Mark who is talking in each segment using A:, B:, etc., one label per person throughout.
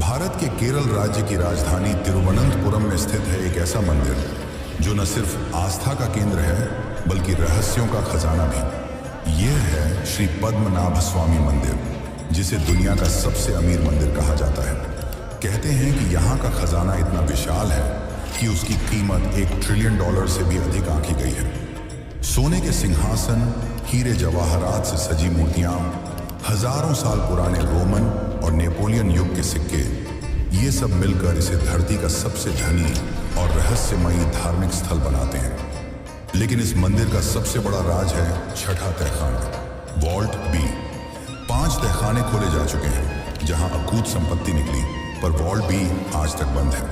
A: भारत के केरल राज्य की राजधानी तिरुवनंतपुरम में स्थित है एक ऐसा मंदिर जो न सिर्फ आस्था का केंद्र है बल्कि रहस्यों का खजाना भी। यह है श्री पद्मनाभ स्वामी मंदिर, जिसे दुनिया का सबसे अमीर मंदिर कहा जाता है। कहते हैं कि यहाँ का खजाना इतना विशाल है कि उसकी कीमत $1 ट्रिलियन से भी अधिक आंकी गई है। सोने के सिंहासन, हीरे जवाहरात से सजी मूर्तियां, हजारों साल पुराने रोमन और नेपोलियन युग के सिक्के, ये सब मिलकर इसे धरती का सबसे धनी और रहस्यमयी धार्मिक स्थल बनाते हैं। लेकिन इस मंदिर का सबसे बड़ा राज है छठा तहखाना, वॉल्ट बी। 5 तहखाने खोले जा चुके हैं जहां अकूत संपत्ति निकली, पर वॉल्ट बी आज तक बंद है।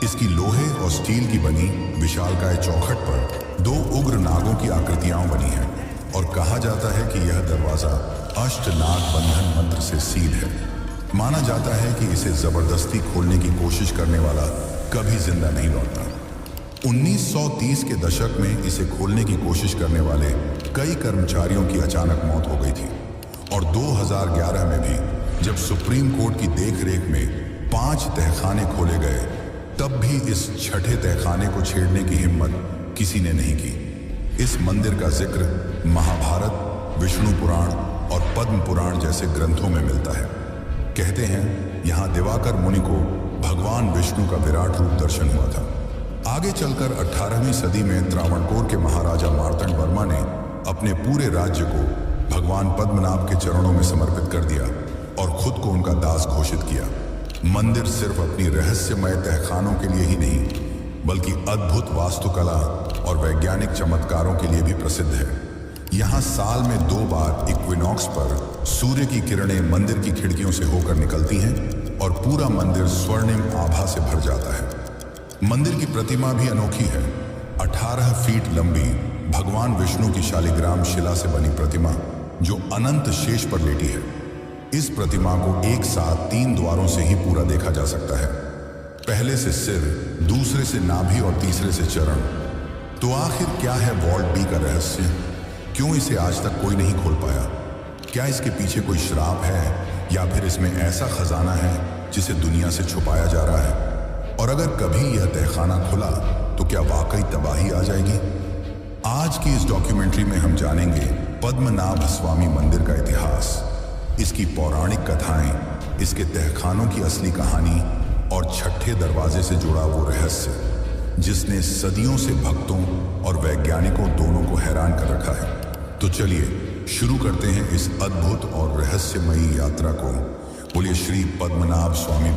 A: इसकी लोहे और स्टील की बनी विशालकाय चौखट पर 2 उग्र नागों की आकृतियां बनी हैं और कहा जाता है कि यह दरवाजा अष्टनाग बंधन मंत्र से सील है। माना जाता है कि इसे जबरदस्ती खोलने की कोशिश करने वाला कभी जिंदा नहीं लौटता। 1930 के दशक में इसे खोलने की कोशिश करने वाले कई कर्मचारियों की अचानक मौत हो गई थी और 2011 में भी जब सुप्रीम कोर्ट की देखरेख में 5 तहखाने खोले गए, तब भी इस छठे तहखाने को छेड़ने की हिम्मत किसी ने नहीं की। इस मंदिर का जिक्र महाभारत, विष्णु पुराण और पद्म पुराण जैसे ग्रंथों में मिलता है। कहते हैं यहाँ दिवाकर मुनि को भगवान विष्णु का विराट रूप दर्शन हुआ था। आगे चलकर 18वीं सदी में त्रावणकोर के महाराजा मार्तंड वर्मा ने अपने पूरे राज्य को भगवान पद्मनाभ के चरणों में समर्पित कर दिया और खुद को उनका दास घोषित किया। मंदिर सिर्फ अपनी रहस्यमय तहखानों के लिए ही नहीं, बल्कि अद्भुत वास्तुकला और वैज्ञानिक चमत्कारों के लिए भी प्रसिद्ध है। यहाँ साल में 2 बार इक्विनॉक्स पर सूर्य की किरणें मंदिर की खिड़कियों से होकर निकलती हैं और पूरा मंदिर स्वर्णिम आभा से भर जाता है। मंदिर की प्रतिमा भी अनोखी है। 18 फीट लंबी भगवान विष्णु की शालिग्राम शिला से बनी प्रतिमा जो अनंत शेष पर लेटी है। इस प्रतिमा को एक साथ 3 द्वारों से ही पूरा देखा जा सकता है। पहले से सिर, दूसरे से नाभि और तीसरे से चरण। तो आखिर क्या है वॉल्ट बी का रहस्य? क्यों इसे आज तक कोई नहीं खोल पाया? क्या इसके पीछे कोई श्राप है या फिर इसमें ऐसा खजाना है जिसे दुनिया से छुपाया जा रहा है? और अगर कभी यह तहखाना खुला तो क्या वाकई तबाही आ जाएगी? आज की इस डॉक्यूमेंट्री में हम जानेंगे पद्मनाभ स्वामी मंदिर का इतिहास, इसकी पौराणिक कथाएं, इसके तहखानों की असली कहानी और छठे दरवाजे से जुड़ा वो रहस्य जिसने सदियों से भक्तों और वैज्ञानिकों दोनों को हैरान कर रखा है। तो चलिए शुरू करते हैं इस अद्भुत और रहस्यमयी यात्रा को। बोलिए श्री पद्मनाभ स्वामी